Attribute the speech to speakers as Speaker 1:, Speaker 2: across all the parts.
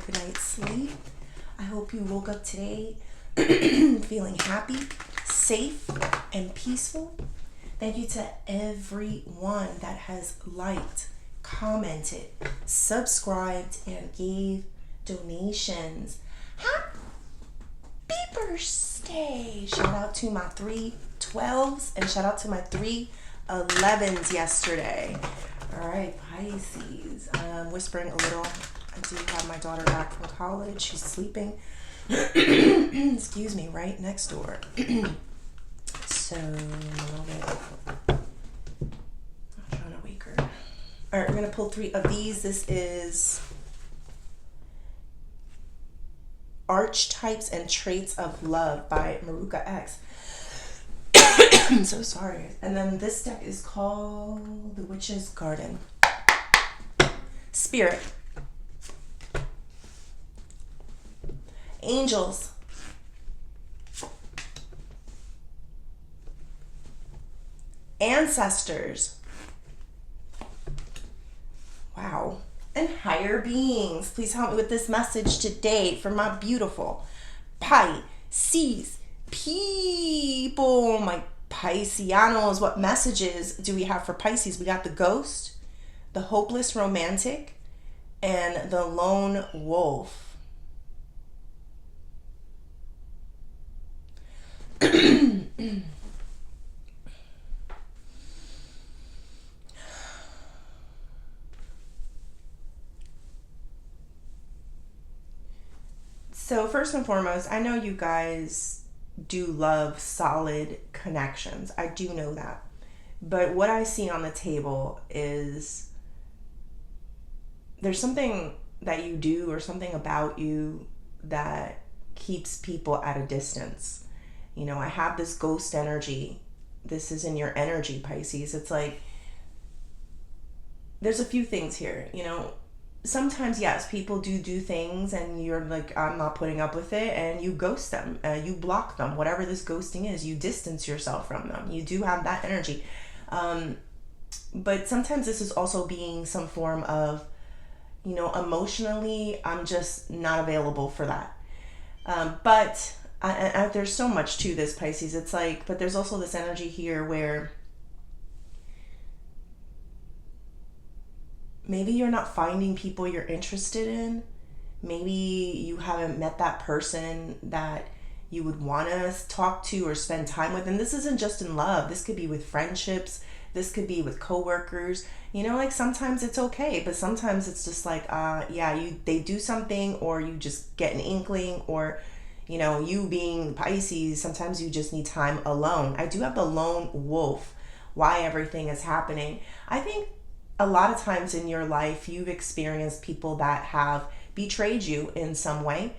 Speaker 1: a good night's sleep. I hope you woke up today feeling happy, safe, and peaceful. Thank you to everyone that has liked, commented, subscribed, and gave donations. Happy birthday! Shout out to my 3 12s and shout out to my 3 11s yesterday. All right, Pisces. Whispering a little. I do have my daughter back from college. She's sleeping. Excuse me, right next door. So, a little bit. I'm trying to wake her. All right, we're going to pull 3 of these. This is Archetypes and Traits of Love by Maruka X. I'm so sorry. And then this deck is called The Witch's Garden. Spirit. Angels. Ancestors. Wow. And higher beings. Please help me with this message today for my beautiful Pisces people. My Pisceanos. What messages do we have for Pisces? We got the Ghost, the Hopeless Romantic, and the Lone Wolf. So first and foremost, I know you guys do love solid connections. I do know that. But what I see on the table is there's something that you do or something about you that keeps people at a distance. You know, I have this ghost energy. This is in your energy, Pisces. It's like there's a few things here, you know. Sometimes, yes, people do things and you're like, I'm not putting up with it, and you ghost them, you block them, whatever this ghosting is, you distance yourself from them. You do have that energy. But sometimes this is also being some form of, you know, emotionally, I'm just not available for that. But there's so much to this, Pisces. It's like, but there's also this energy here where maybe you're not finding people you're interested in. Maybe you haven't met that person that you would want to talk to or spend time with. And this isn't just in love. This could be with friendships. This could be with coworkers. You know, like sometimes it's okay, but sometimes it's just like, they do something, or you just get an inkling, or, you know, you being Pisces, sometimes you just need time alone. I do have the Lone Wolf, why everything is happening. I think a lot of times in your life, you've experienced people that have betrayed you in some way,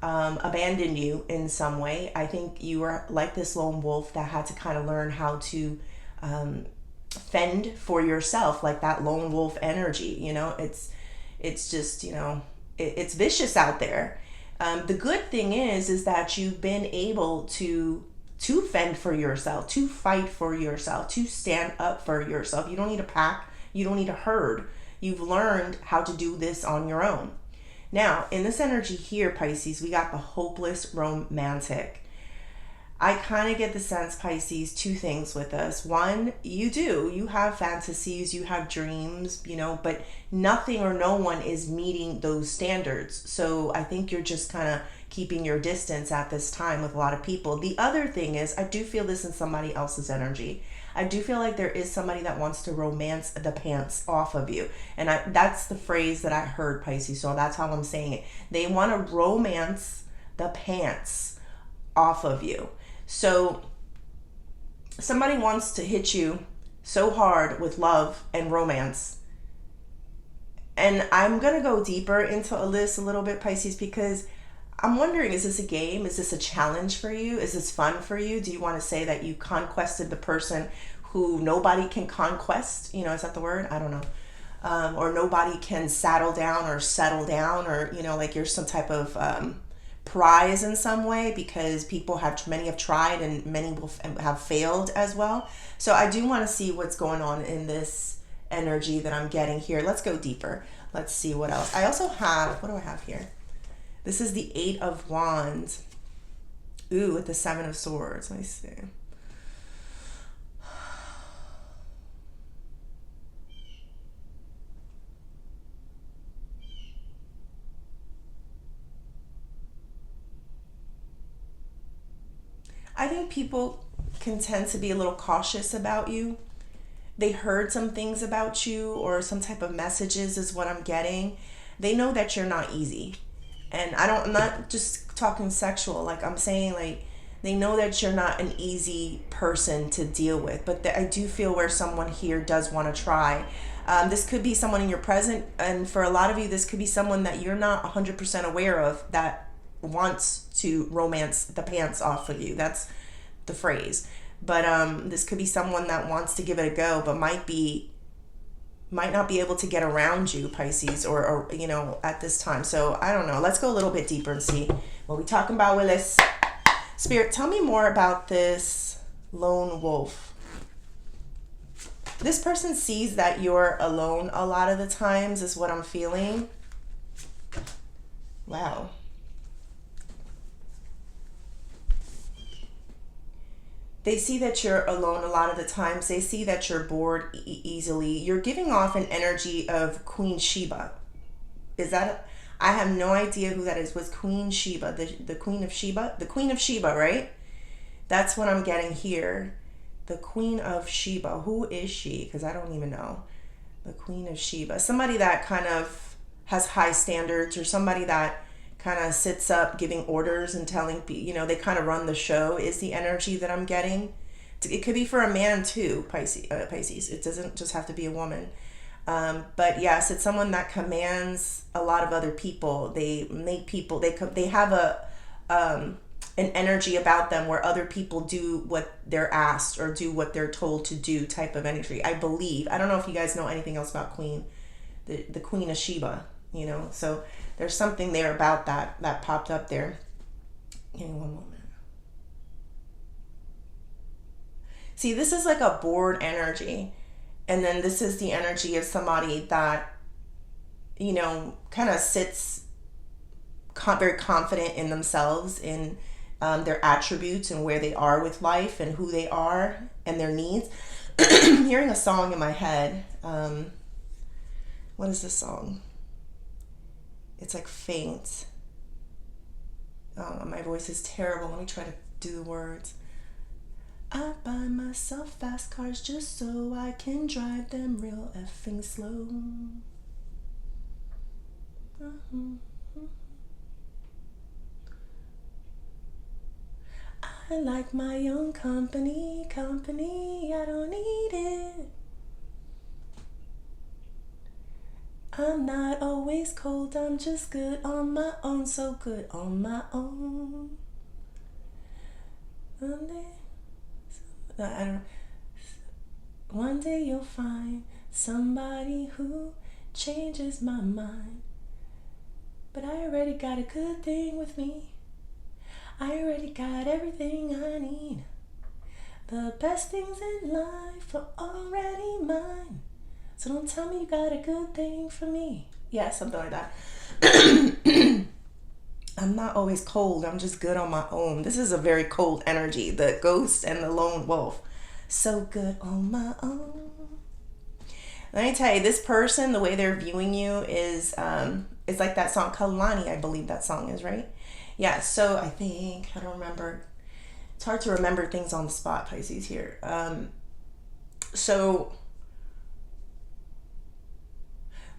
Speaker 1: abandoned you in some way. I think you were like this lone wolf that had to kind of learn how to fend for yourself, like that lone wolf energy. You know, it's just, you know, it's vicious out there. The good thing is that you've been able to fend for yourself, to fight for yourself, to stand up for yourself. You don't need a pack. You don't need a herd. You've learned how to do this on your own. Now, in this energy here, Pisces, we got the hopeless romantic. I kind of get the sense, Pisces, 2 things with us. One, you have fantasies, you have dreams, you know, but nothing or no one is meeting those standards. So I think you're just kind of keeping your distance at this time with a lot of people. The other thing is, I do feel this in somebody else's energy. I do feel like there is somebody that wants to romance the pants off of you. And that's the phrase that I heard, Pisces. So that's how I'm saying it. They want to romance the pants off of you. So somebody wants to hit you so hard with love and romance. And I'm going to go deeper into this a little bit, Pisces, because I'm wondering, is this a game? Is this a challenge for you? Is this fun for you? Do you want to say that you conquested the person who nobody can conquest? You know, is that the word? I don't know. Or nobody can saddle down or settle down, or, you know, like you're some type of prize in some way, because many have tried and many will have failed as well. So I do want to see what's going on in this energy that I'm getting here. Let's go deeper. Let's see what else. I also have, what do I have here? This is the Eight of Wands. Ooh, with the Seven of Swords. Let me see. I think people can tend to be a little cautious about you. They heard some things about you, or some type of messages is what I'm getting. They know that you're not easy. And I'm not just talking sexual. Like, I'm saying, like, they know that you're not an easy person to deal with. But I do feel where someone here does want to try. This could be someone in your present. And for a lot of you, this could be someone that you're not 100% aware of that wants to romance the pants off of you. That's the phrase. But this could be someone that wants to give it a go, but might not be able to get around you, Pisces, or at this time. So I don't know. Let's go a little bit deeper and see what we talking about, Willis. Spirit, tell me more about this lone wolf. This person sees that you're alone a lot of the times, is what I'm feeling. Wow. They see that you're alone a lot of the times. They see that you're bored easily. You're giving off an energy of Queen Sheba. Is that... I have no idea who that is. Was Queen Sheba, the Queen of Sheba? The Queen of Sheba, right? That's what I'm getting here. The Queen of Sheba. Who is she? Because I don't even know. The Queen of Sheba. Somebody that kind of has high standards, or somebody that kind of sits up giving orders and telling people, they kind of run the show, is the energy that I'm getting. It could be for a man too, Pisces. It doesn't just have to be a woman. But yes, it's someone that commands a lot of other people. They make people, they have an energy about them where other people do what they're asked or do what they're told to do, type of energy, I believe. I don't know if you guys know anything else about the Queen of Sheba, so there's something there about that popped up there. Give me one moment. See, this is like a bored energy. And then this is the energy of somebody that, kind of sits very confident in themselves, in their attributes and where they are with life and who they are and their needs. I'm hearing a song in my head. What is this song? It's like faint. Oh, my voice is terrible. Let me try to do the words. I buy myself fast cars just so I can drive them real effing slow. I like my own company, I don't need it. I'm not always cold, I'm just good on my own, so good on my own. I don't know. One day you'll find somebody who changes my mind. But I already got a good thing with me. I already got everything I need. The best things in life are already mine. So don't tell me you got a good thing for me. Yeah, something like that. I'm not always cold. I'm just good on my own. This is a very cold energy. The ghost and the lone wolf. So good on my own. Let me tell you, this person, the way they're viewing you is, it's like that song, Kalani, I believe that song is, right? Yeah, so I don't remember. It's hard to remember things on the spot, Pisces, here. So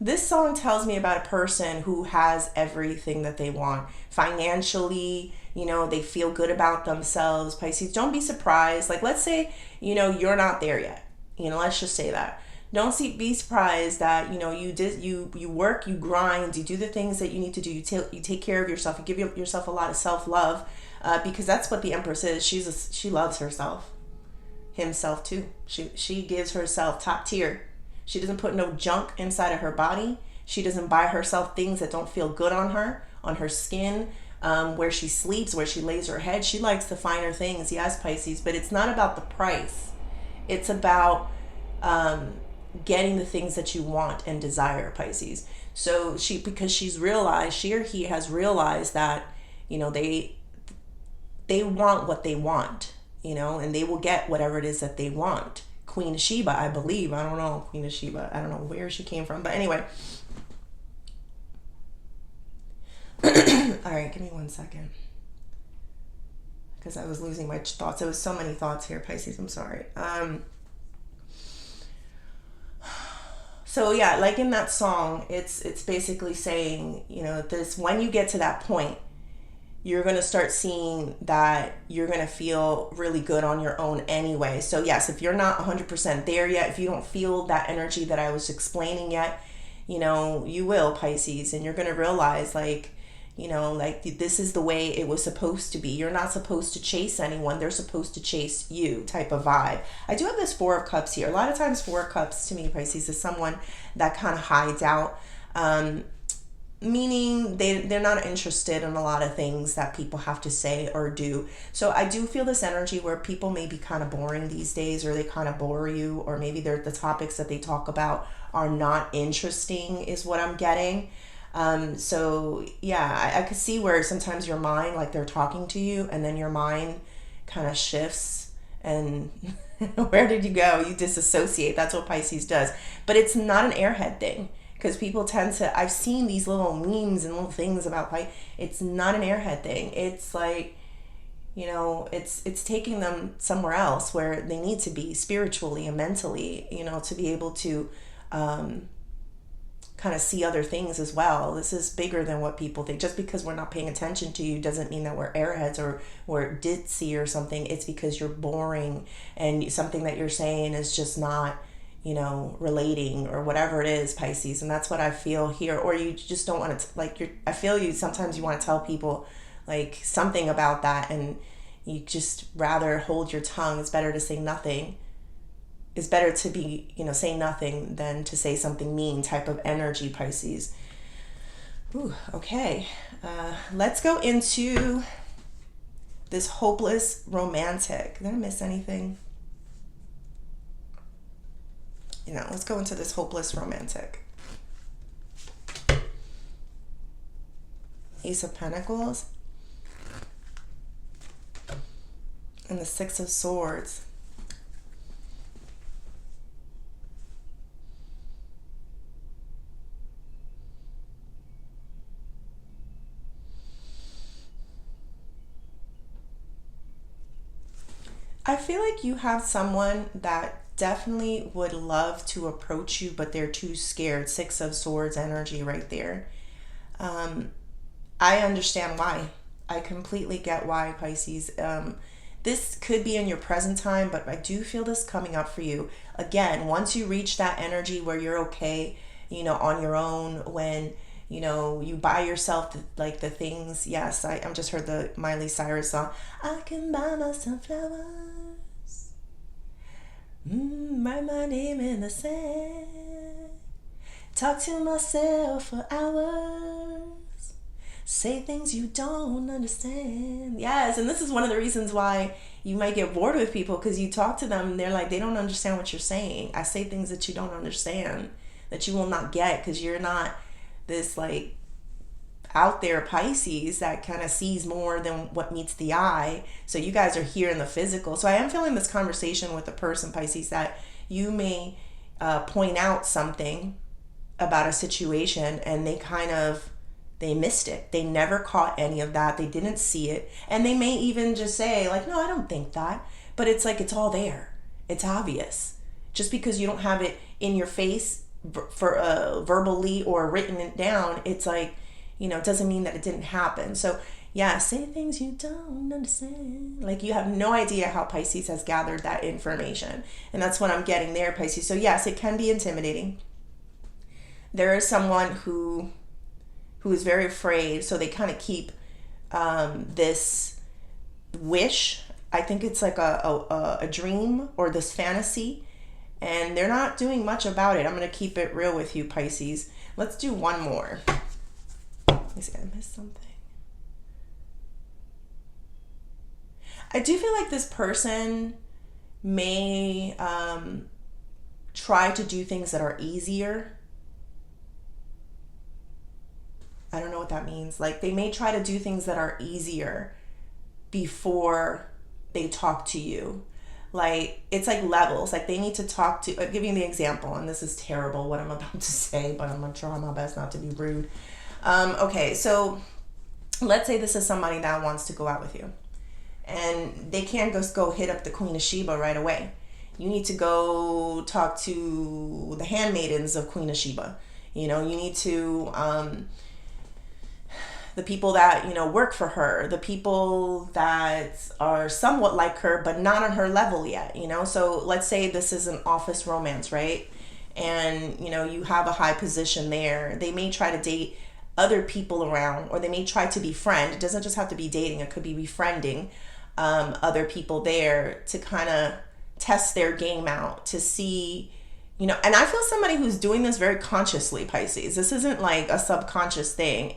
Speaker 1: this song tells me about a person who has everything that they want. Financially, they feel good about themselves. Pisces, don't be surprised. Like, let's say, you're not there yet. Let's just say that. Don't be surprised that, you work, you grind, you do the things that you need to do. You take care of yourself. You give yourself a lot of self-love, because that's what the Empress is. She loves herself. Himself too. She gives herself top tier. She doesn't put no junk inside of her body. She doesn't buy herself things that don't feel good on her skin, where she sleeps, where she lays her head. She likes the finer things, yes, Pisces, but it's not about the price. It's about getting the things that you want and desire, Pisces. So because she's realized, she or he has realized that, they want what they want, and they will get whatever it is that they want. Queen of Sheba, I believe. I don't know. Queen of Sheba. I don't know where she came from. But anyway. All right, give me 1 second. Because I was losing my thoughts. There was so many thoughts here, Pisces. I'm sorry. So yeah, like in that song, it's basically saying, this, when you get to that point, you're going to start seeing that you're going to feel really good on your own anyway. So yes, if you're not 100% there yet, if you don't feel that energy that I was explaining yet, you will, Pisces, and you're going to realize like this is the way it was supposed to be. You're not supposed to chase anyone. They're supposed to chase you type of vibe. I do have this Four of Cups here. A lot of times Four of Cups to me, Pisces, is someone that kind of hides out. Meaning they're not interested in a lot of things that people have to say or do. So I do feel this energy where people may be kind of boring these days, or they kind of bore you, or maybe the topics that they talk about are not interesting is what I'm getting. So yeah, I could see where sometimes your mind, like they're talking to you and then your mind kind of shifts and where did you go? You disassociate. That's what Pisces does. But it's not an airhead thing. Because people tend to, I've seen these little memes and little things about Pisces. It's not an airhead thing. It's like, it's taking them somewhere else where they need to be spiritually and mentally, to be able to kind of see other things as well. This is bigger than what people think. Just because we're not paying attention to you doesn't mean that we're airheads or we're ditzy or something. It's because you're boring and something that you're saying is just not relating or whatever it is, Pisces. And that's what I feel here. Or you just don't want to, I feel you, sometimes you want to tell people like something about that and you just rather hold your tongue. It's better to say nothing. It's better to be, say nothing than to say something mean type of energy, Pisces. Ooh, okay. Let's go into this hopeless romantic. Did I miss anything? Let's go into this hopeless romantic. Ace of Pentacles. And the Six of Swords. I feel like you have someone that definitely would love to approach you, but they're too scared. Six of Swords energy right there. I understand why. I completely get why, Pisces. This could be in your present time, but I do feel this coming up for you. Again, once you reach that energy where you're okay, on your own, when, you buy yourself the things. Yes, I'm just heard the Miley Cyrus song. I can buy myself flowers. Write my name in the sand. Talk to myself for hours. Say things you don't understand. Yes, and this is one of the reasons why you might get bored with people, because you talk to them and they're like, they don't understand what you're saying. I say things that you don't understand, that you will not get, because you're not this out there Pisces that kind of sees more than what meets the eye. So you guys are here in the physical. So I am feeling this conversation with a person, Pisces, that you may point out something about a situation and they missed it. They never caught any of that. They didn't see it. And they may even just say no, I don't think that. But it's it's all there. It's obvious. Just because you don't have it in your face for verbally or written it down, it's it doesn't mean that it didn't happen. So yeah, say things you don't understand. You have no idea how Pisces has gathered that information. And that's what I'm getting there, Pisces. So yes, it can be intimidating. There is someone who is very afraid, so they kind of keep this wish. I think it's a dream or this fantasy, and they're not doing much about it. I'm going to keep it real with you, Pisces. Let's do one more. Let me see, I missed something. I do feel like this person may try to do things that are easier. I don't know what that means. Like, they may try to do things that are easier before they talk to you. Like, it's like levels. Like, they need to talk to, I'll give you the example, and this is terrible what I'm about to say, but I'm gonna try my best not to be rude. Okay, so let's say this is somebody that wants to go out with you, and they can't just go hit up the Queen of Sheba right away. You need to go talk to the handmaidens of Queen of Sheba. You know, you need to the people that, you know, work for her, the people that are somewhat like her but not on her level yet, you know. So let's say this is an office romance, right? And, you know, you have a high position there. They may try to date other people around, or they may try to befriend. It doesn't just have to be dating, it could be befriending other people there to kind of test their game out, to see, you know. And I feel somebody who's doing this very consciously, Pisces. This isn't like a subconscious thing.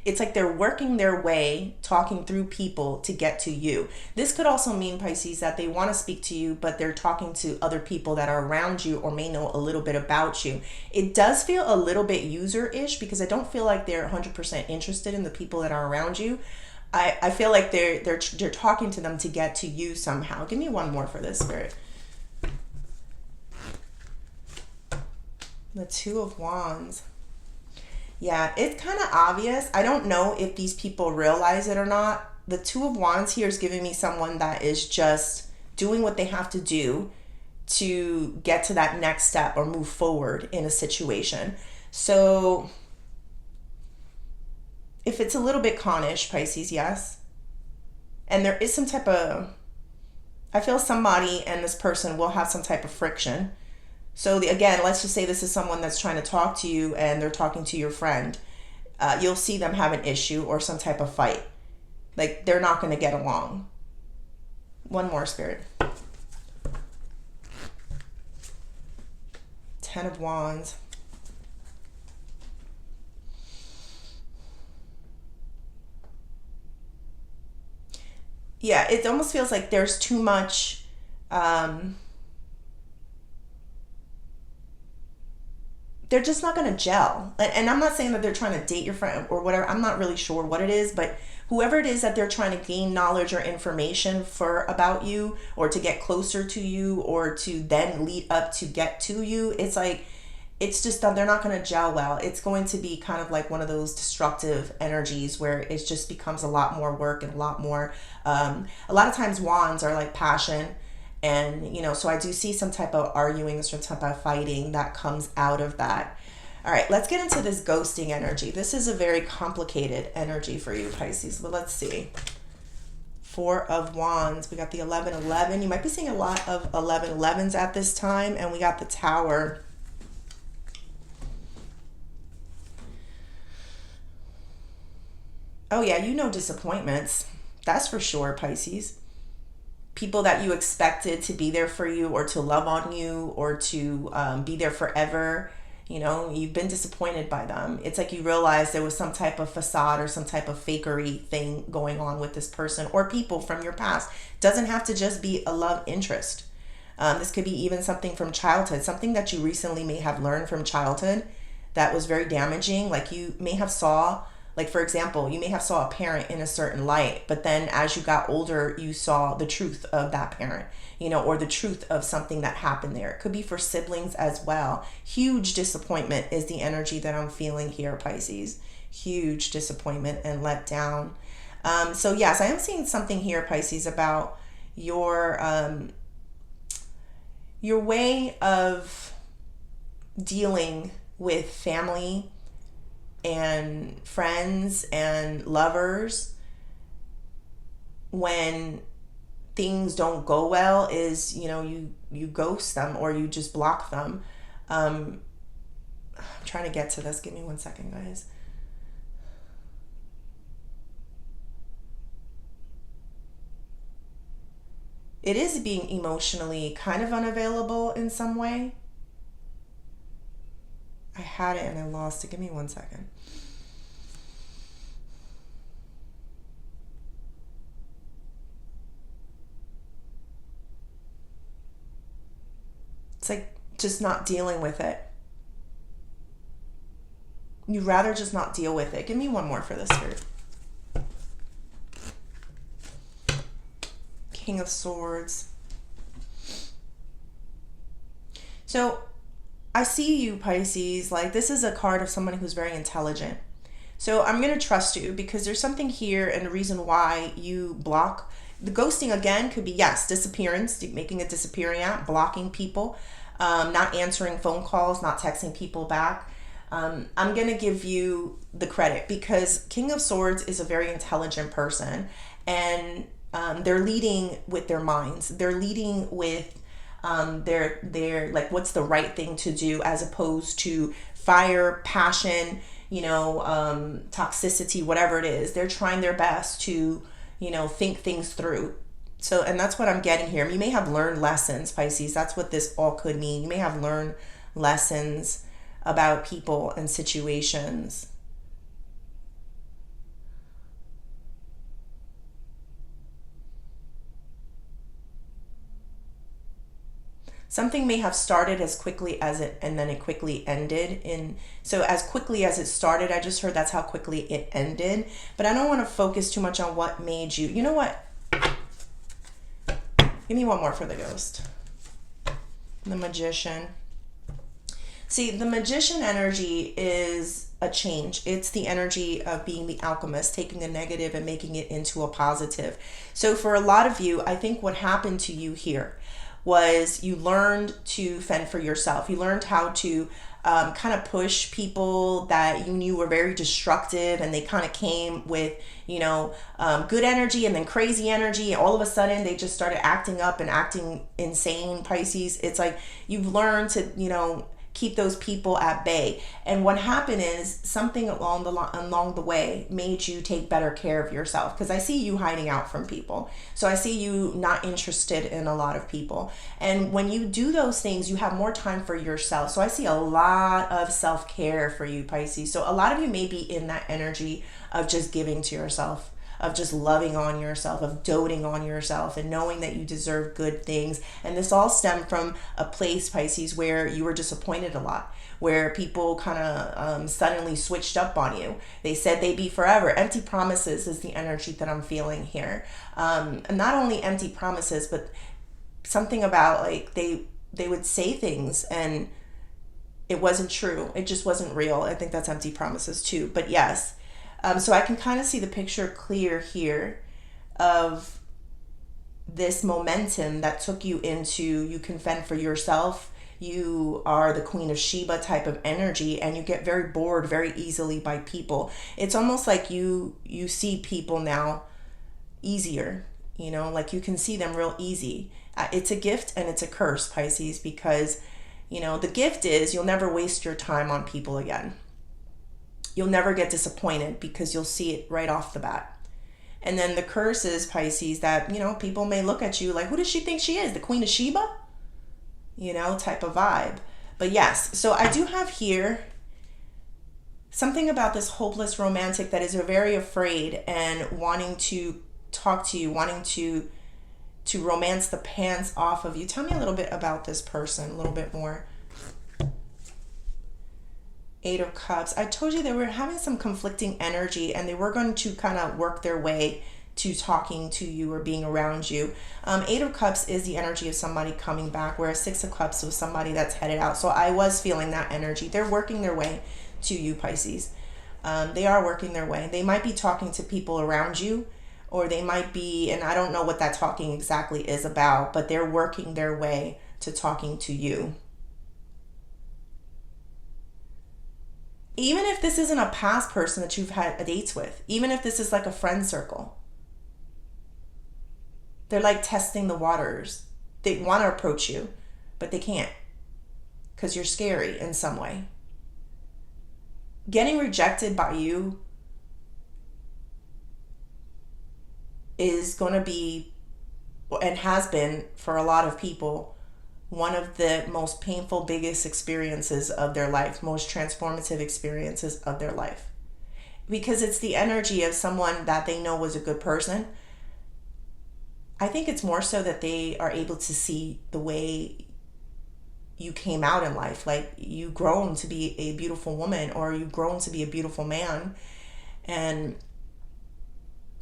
Speaker 1: It's like they're working their way, talking through people to get to you. This could also mean, Pisces, that they want to speak to you, but they're talking to other people that are around you or may know a little bit about you. It does feel a little bit user-ish, because I don't feel like they're 100% interested in the people that are around you. I feel like they're talking to them to get to you somehow. Give me one more for this, Spirit. The Two of Wands. Yeah, it's kind of obvious. I don't know if these people realize it or not. The Two of Wands here is giving me someone that is just doing what they have to do to get to that next step or move forward in a situation. So if it's a little bit connish, Pisces, yes. And there is some type of, I feel somebody and this person will have some type of friction. So again, let's just say this is someone that's trying to talk to you and they're talking to your friend. You'll see them have an issue or some type of fight. Like, they're not going to get along. One more, Spirit. Ten of Wands. Yeah, it almost feels like there's too much they're just not going to gel. And I'm not saying that they're trying to date your friend or whatever. I'm not really sure what it is, but whoever it is that they're trying to gain knowledge or information for about you, or to get closer to you, or to then lead up to get to you, it's like, it's just that they're not going to gel well. It's going to be kind of like one of those destructive energies where it just becomes a lot more work and a lot more, a lot of times wands are like passion. And, you know, so I do see some type of arguing, some type of fighting that comes out of that. All right, let's get into this ghosting energy. This is a very complicated energy for you, Pisces. But let's see. Four of Wands. We got the 1111. You might be seeing a lot of 1111s at this time. And we got the Tower. Oh, yeah, you know disappointments. That's for sure, Pisces. People that you expected to be there for you, or to love on you, or to be there forever, you know, you've been disappointed by them. It's like you realize there was some type of facade or some type of fakery thing going on with this person or people from your past. Doesn't have to just be a love interest. This could be even something from childhood, something that you recently may have learned from childhood that was very damaging. Like, you may have saw, like, for example, you may have saw a parent in a certain light, but then as you got older, you saw the truth of that parent, you know, or the truth of something that happened there. It could be for siblings as well. Huge disappointment is the energy that I'm feeling here, Pisces. Huge disappointment and let down. So yes, I am seeing something here, Pisces, about your way of dealing with family and friends and lovers when things don't go well is, you know, you ghost them or you just block them. I'm trying to get to this. Give me 1 second, guys. It is being emotionally kind of unavailable in some way. I had it and I lost it. Give me 1 second. It's like just not dealing with it. You'd rather just not deal with it. Give me one more for this Spirit. King of Swords. So I see you, Pisces, like this is a card of somebody who's very intelligent. So I'm going to trust you because there's something here, and the reason why you block. The ghosting, again, could be, yes, disappearance, making a disappearing app, blocking people, not answering phone calls, not texting people back. I'm going to give you the credit because King of Swords is a very intelligent person, and they're leading with their minds. They're leading with their like what's the right thing to do, as opposed to fire, passion, toxicity, whatever it is. They're trying their best to, think things through. So, and that's what I'm getting here. You may have learned lessons, Pisces. That's what this all could mean. You may have learned lessons about people and situations. Something may have started as quickly as it, and then it quickly ended. So as quickly as it started, I just heard that's how quickly it ended. But I don't want to focus too much on what made you. You know what? Give me one more for the ghost. The Magician. See, the Magician energy is a change. It's the energy of being the alchemist, taking a negative and making it into a positive. So for a lot of you, I think what happened to you here was you learned to fend for yourself. You learned how to kind of push people that you knew were very destructive, and they kind of came with, good energy and then crazy energy. All of a sudden, they just started acting up and acting insane, Pisces. It's like you've learned to, keep those people at bay. And what happened is something along the way made you take better care of yourself, because I see you hiding out from people. So I see you not interested in a lot of people. And when you do those things, you have more time for yourself. So I see a lot of self-care for you, Pisces. So a lot of you may be in that energy of just giving to yourself, of just loving on yourself, of doting on yourself, and knowing that you deserve good things. And this all stemmed from a place, Pisces, where you were disappointed a lot, where people kind of suddenly switched up on you. They said they'd be forever. Empty promises is the energy that I'm feeling here. And not only empty promises, but something about like they would say things and it wasn't true. It just wasn't real. I think that's empty promises too. But yes. So I can kind of see the picture clear here of this momentum that took you into, you can fend for yourself. You are the Queen of Sheba type of energy, and you get very bored very easily by people. It's almost like you see people now easier, like you can see them real easy. It's a gift and it's a curse, Pisces, because, the gift is you'll never waste your time on people again. You'll never get disappointed because you'll see it right off the bat. And then the curse is, Pisces, that, people may look at you like, who does she think she is? The Queen of Sheba? Type of vibe. But yes, so I do have here something about this hopeless romantic that is very afraid and wanting to talk to you, wanting to romance the pants off of you. Tell me a little bit about this person, a little bit more. Eight of Cups. I told you they were having some conflicting energy, and they were going to kind of work their way to talking to you or being around you. Eight of Cups is the energy of somebody coming back, whereas Six of Cups was somebody that's headed out. So I was feeling that energy. They're working their way to you, Pisces. They are working their way. They might be talking to people around you, or they might be, and I don't know what that talking exactly is about, but they're working their way to talking to you. Even if this isn't a past person that you've had dates with, even if this is like a friend circle, they're like testing the waters. They want to approach you, but they can't because you're scary in some way. Getting rejected by you is going to be, and has been for a lot of people, one of the most painful, biggest experiences of their life, most transformative experiences of their life. Because it's the energy of someone that they know was a good person. I think it's more so that they are able to see the way you came out in life. Like, you grown to be a beautiful woman, or you grown to be a beautiful man. And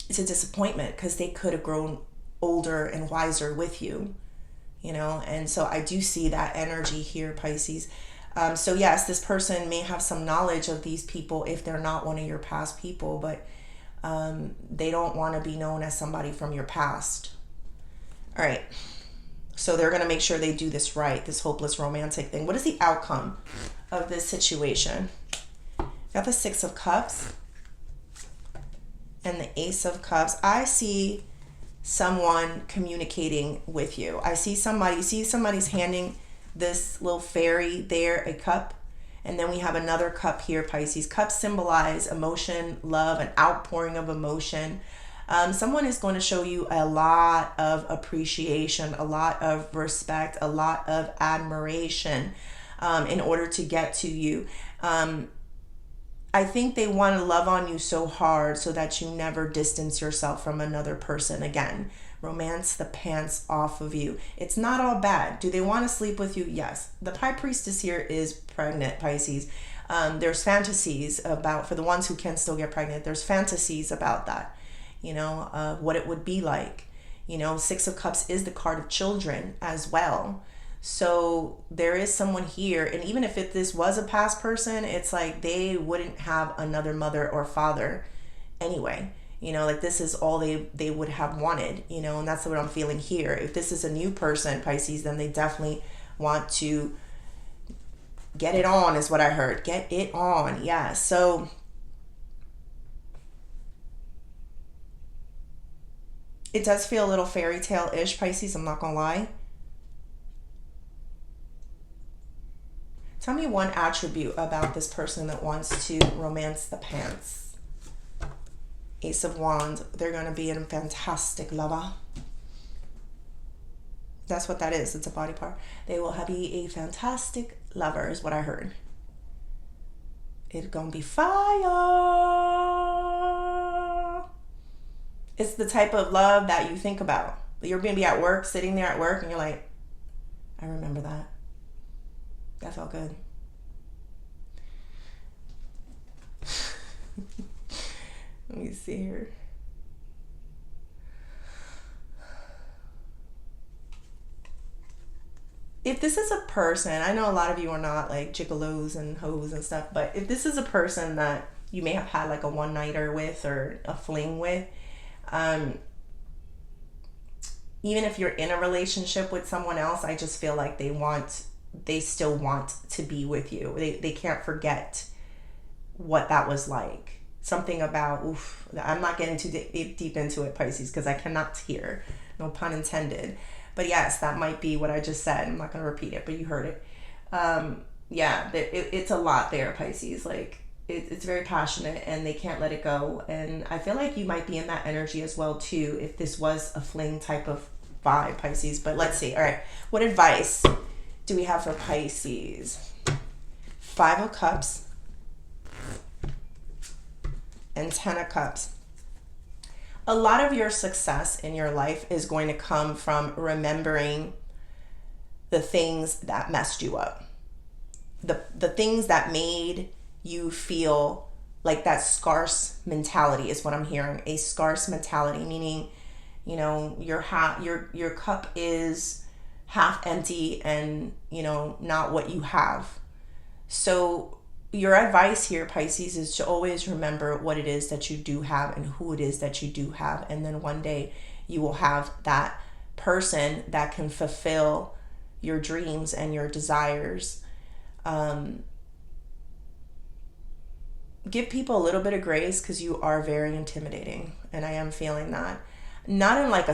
Speaker 1: it's a disappointment because they could have grown older and wiser with you, And so I do see that energy here, Pisces. So yes, this person may have some knowledge of these people if they're not one of your past people, but they don't want to be known as somebody from your past. All right. So they're going to make sure they do this right, this hopeless romantic thing. What is the outcome of this situation? Got the Six of Cups and the Ace of Cups. I see someone communicating with you. I see somebody's handing this little fairy there a cup. And then we have another cup here, Pisces. Cups symbolize emotion, love, an outpouring of emotion. Someone is going to show you a lot of appreciation, a lot of respect, a lot of admiration in order to get to you. I think they want to love on you so hard so that you never distance yourself from another person again. Romance the pants off of you. It's not all bad. Do they want to sleep with you? Yes. The High Priestess here is pregnant, Pisces. There's fantasies about, for the ones who can still get pregnant, there's fantasies about that, what it would be like. Six of Cups is the card of children as well. So there is someone here, and even if this was a past person, it's like they wouldn't have another mother or father anyway. Like this is all they would have wanted, and that's what I'm feeling here. If this is a new person, Pisces, then they definitely want to get it on, is what I heard. Get it on. Yeah. So it does feel a little fairy tale-ish, Pisces. I'm not going to lie. Tell me one attribute about this person that wants to romance the pants. Ace of Wands. They're going to be a fantastic lover. That's what that is. It's a body part. They will be a fantastic lover, is what I heard. It's going to be fire. It's the type of love that you think about. You're going to be at work, sitting there at work, and you're like, I remember that. That felt good. Let me see here. If this is a person, I know a lot of you are not like gigolos and hoes and stuff, but if this is a person that you may have had like a one-nighter with or a fling with, even if you're in a relationship with someone else, I just feel like they still want to be with you. They can't forget what that was like. Something about, I'm not getting too deep into it, Pisces, because I cannot hear. No pun intended. But yes, that might be what I just said. I'm not going to repeat it, but you heard it. It's a lot there, Pisces. Like, it's very passionate, and they can't let it go. And I feel like you might be in that energy as well, too, if this was a fling type of vibe, Pisces. But let's see. All right. What advice do we have for Pisces? Five of Cups and 10 of Cups. A lot of your success in your life is going to come from remembering the things that messed you up. The things that made you feel like that scarce mentality is what I'm hearing. A scarce mentality, meaning, your cup is half empty and, not what you have. So your advice here, Pisces, is to always remember what it is that you do have and who it is that you do have. And then one day you will have that person that can fulfill your dreams and your desires. Give people a little bit of grace, because you are very intimidating. And I am feeling that. Not in like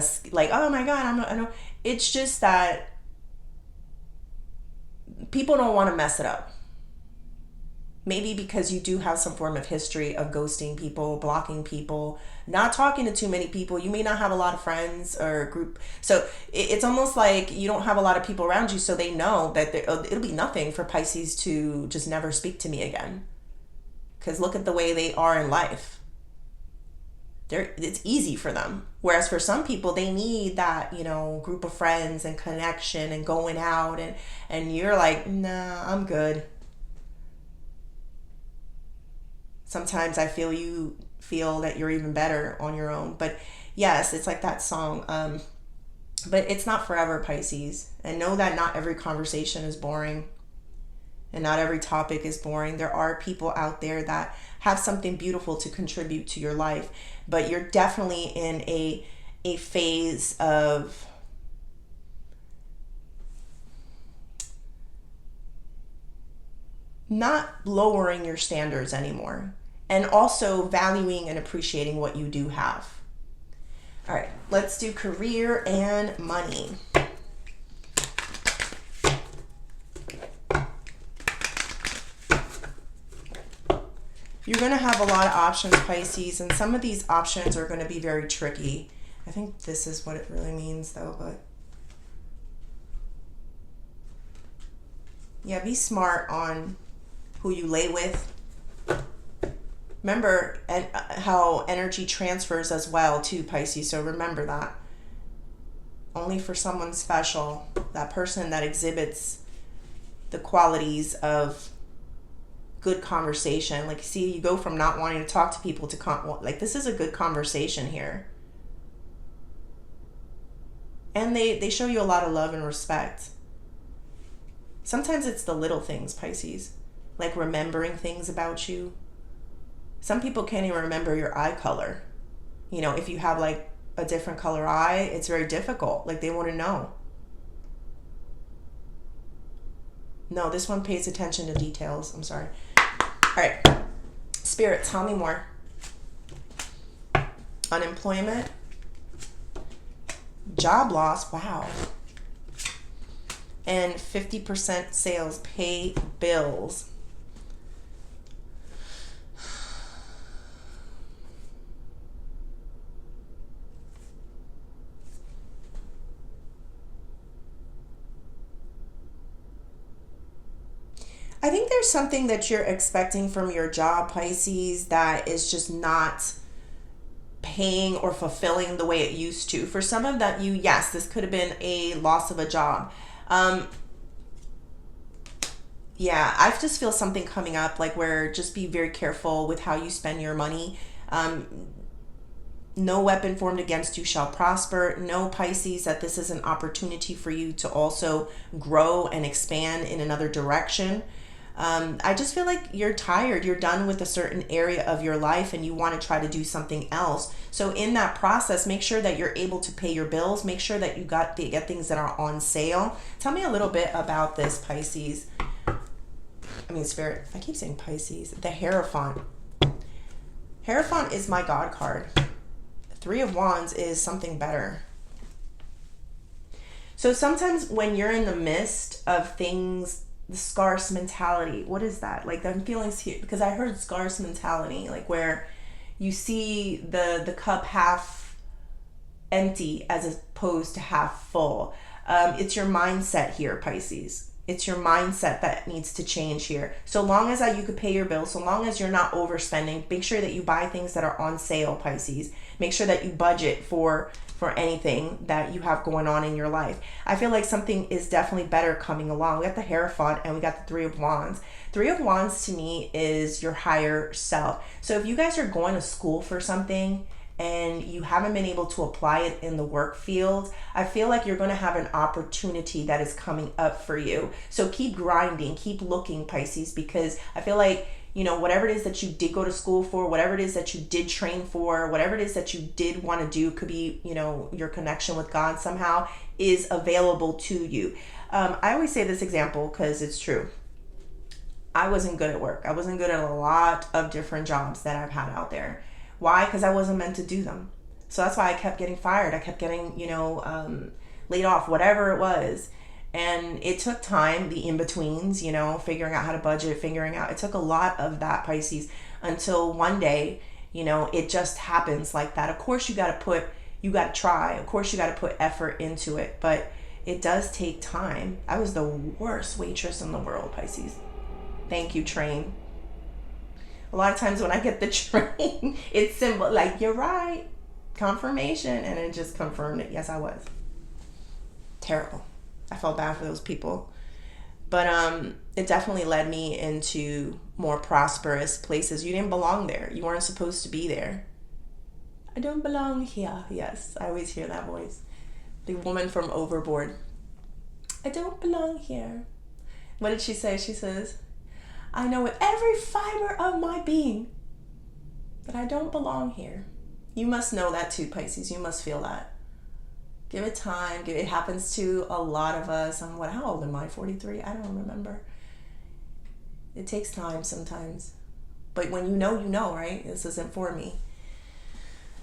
Speaker 1: oh my God, I know. It's just that people don't want to mess it up. Maybe because you do have some form of history of ghosting people, blocking people, not talking to too many people. You may not have a lot of friends or group. So it's almost like you don't have a lot of people around you, so they know that it'll be nothing for Pisces to just never speak to me again. Because look at the way they are in life. it's easy for them. Whereas for some people, they need that, group of friends and connection and going out, and you're like, nah, I'm good. Sometimes I feel you feel that you're even better on your own. But yes, it's like that song. But it's not forever, Pisces. And know that not every conversation is boring. And not every topic is boring. There are people out there that have something beautiful to contribute to your life. But you're definitely in a phase of not lowering your standards anymore. And also valuing and appreciating what you do have. All right, let's do career and money. You're going to have a lot of options, Pisces, and some of these options are going to be very tricky. I think this is what it really means, though, but yeah, be smart on who you lay with. Remember how energy transfers as well, too, Pisces, so remember that. Only for someone special, that person that exhibits the qualities of good conversation. Like, see, you go from not wanting to talk to people to like, this is a good conversation here. And they show you a lot of love and respect. Sometimes it's the little things, Pisces, like remembering things about you. Some people can't even remember your eye color. If you have like a different color eye, it's very difficult. Like, they want to know. No, this one pays attention to details. I'm sorry. All right. Spirit, tell me more. Unemployment. Job loss. Wow. And 50% sales. Pay bills. I think there's something that you're expecting from your job, Pisces, that is just not paying or fulfilling the way it used to. For some of that, yes, this could have been a loss of a job. Yeah, I just feel something coming up, like where just be very careful with how you spend your money. No weapon formed against you shall prosper. Know, Pisces, that this is an opportunity for you to also grow and expand in another direction. I just feel like you're tired. You're done with a certain area of your life and you want to try to do something else. So in that process, make sure that you're able to pay your bills. Make sure that you get things that are on sale. Tell me a little bit about this, Pisces. Spirit. I keep saying Pisces. The Hierophant. Hierophant is my God card. Three of Wands is something better. So sometimes when you're in the midst of things, the scarce mentality, what is that? Like, I'm feeling here because I heard scarce mentality, like where you see the cup half empty as opposed to half full. It's your mindset here, Pisces. It's your mindset that needs to change here. So long as you could pay your bills, so long as you're not overspending, make sure that you buy things that are on sale, Pisces. Make sure that you budget for anything that you have going on in your life. I feel like something is definitely better coming along. We got the Hierophant and we got the Three of Wands. Three of Wands to me is your higher self. So if you guys are going to school for something and you haven't been able to apply it in the work field, I feel like you're going to have an opportunity that is coming up for you. So keep grinding, keep looking, Pisces, because I feel like, whatever it is that you did go to school for, whatever it is that you did train for, whatever it is that you did want to do, could be, your connection with God somehow, is available to you. I always say this example because it's true. I wasn't good at work. I wasn't good at a lot of different jobs that I've had out there. Why? Because I wasn't meant to do them. So that's why I kept getting fired. I kept getting, laid off, whatever it was. And it took time, the in-betweens, figuring out how to budget, it took a lot of that, Pisces, until one day, it just happens like that. Of course, you got to try. Of course, you got to put effort into it, but it does take time. I was the worst waitress in the world, Pisces. Thank you, train. A lot of times when I get the train, it's simple, like, you're right, confirmation, and it just confirmed it. Yes, I was. Terrible. I felt bad for those people. But it definitely led me into more prosperous places. You didn't belong there. You weren't supposed to be there. I don't belong here. Yes, I always hear that voice. The woman from Overboard. I don't belong here. What did she say? She says, I know with every fiber of my being that I don't belong here. You must know that too, Pisces. You must feel that. Give it time. It happens to a lot of us. How old am I? 43? I don't remember. It takes time sometimes. But when you know, right? This isn't for me.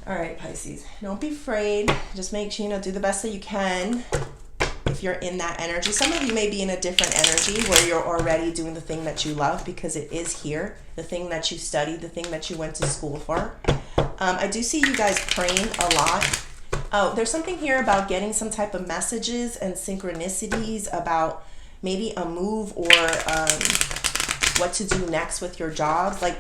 Speaker 1: All right, Pisces. Don't be afraid. Just make sure, do the best that you can if you're in that energy. Some of you may be in a different energy where you're already doing the thing that you love, because it is here. The thing that you studied, the thing that you went to school for. I do see you guys praying a lot. Oh, there's something here about getting some type of messages and synchronicities about maybe a move or what to do next with your jobs. Like,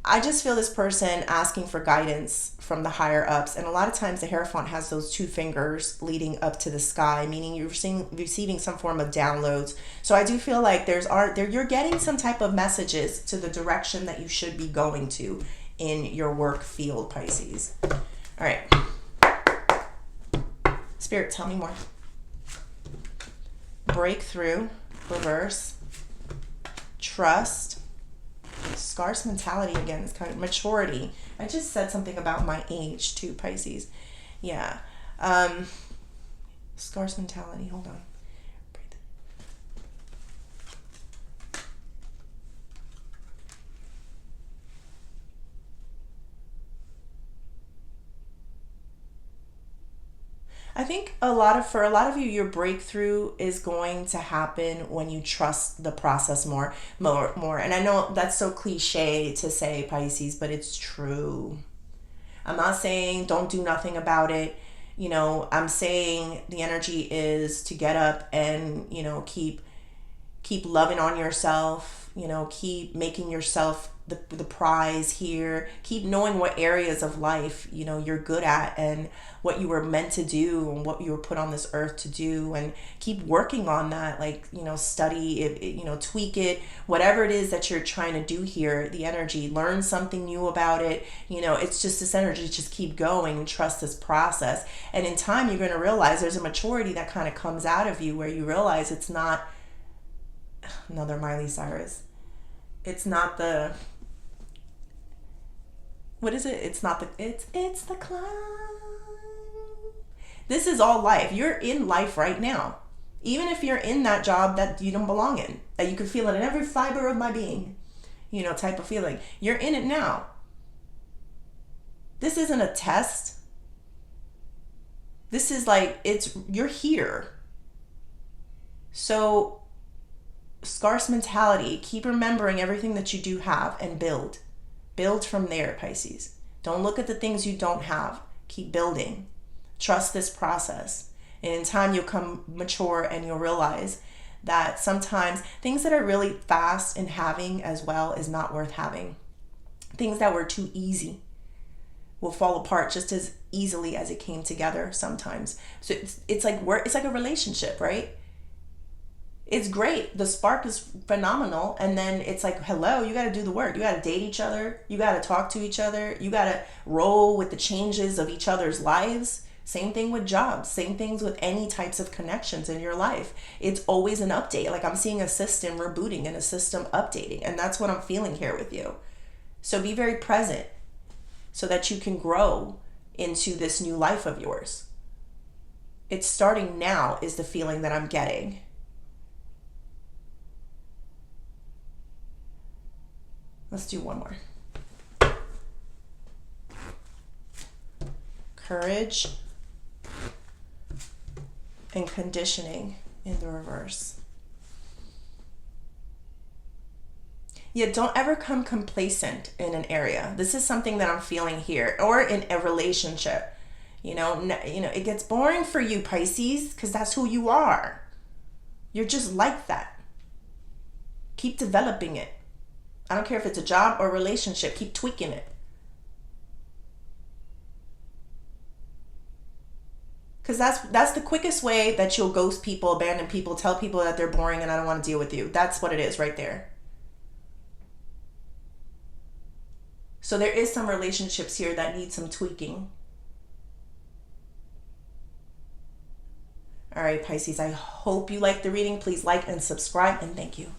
Speaker 1: I just feel this person asking for guidance from the higher ups. And a lot of times the Hierophant has those two fingers leading up to the sky, meaning you're receiving some form of downloads. So I do feel like you're getting some type of messages to the direction that you should be going to in your work field, Pisces. All right. Spirit, tell me more. Breakthrough, reverse, trust, scarce mentality again. It's kind of maturity. I just said something about my age too, Pisces. Yeah. Scarce mentality. Hold on. I think for a lot of you, your breakthrough is going to happen when you trust the process more. And I know that's so cliche to say, Pisces, but it's true. I'm not saying don't do nothing about it. I'm saying the energy is to get up and, keep loving on yourself, keep making yourself the prize here. Keep knowing what areas of life, you're good at and what you were meant to do and what you were put on this earth to do, and keep working on that. Like, study it, tweak it, whatever it is that you're trying to do here, the energy, learn something new about it. It's just this energy, just keep going and trust this process. And in time, you're going to realize there's a maturity that kind of comes out of you where you realize it's not another Miley Cyrus. It's not the, what is it? It's not the, it's the climb. This is all life. You're in life right now. Even if you're in that job that you don't belong in, that you can feel it in every fiber of my being, type of feeling. You're in it now. This isn't a test. This is like, you're here. So, scarce mentality, keep remembering everything that you do have and build. Build from there, Pisces. Don't look at the things you don't have. Keep building. Trust this process. And in time, you'll come mature and you'll realize that sometimes things that are really fast in having as well is not worth having. Things that were too easy will fall apart just as easily as it came together sometimes. So it's like a relationship, right? It's great. The spark is phenomenal. And then it's like, hello, you got to do the work. You got to date each other. You got to talk to each other. You got to roll with the changes of each other's lives. Same thing with jobs. Same things with any types of connections in your life. It's always an update. Like, I'm seeing a system rebooting and a system updating. And that's what I'm feeling here with you. So be very present so that you can grow into this new life of yours. It's starting now is the feeling that I'm getting. Let's do one more. Courage and conditioning in the reverse. Yeah, don't ever come complacent in an area. This is something that I'm feeling here, or in a relationship. It gets boring for you, Pisces, because that's who you are. You're just like that. Keep developing it. I don't care if it's a job or relationship. Keep tweaking it. Because that's the quickest way that you'll ghost people, abandon people, tell people that they're boring and I don't want to deal with you. That's what it is right there. So there is some relationships here that need some tweaking. All right, Pisces, I hope you liked the reading. Please like and subscribe, and thank you.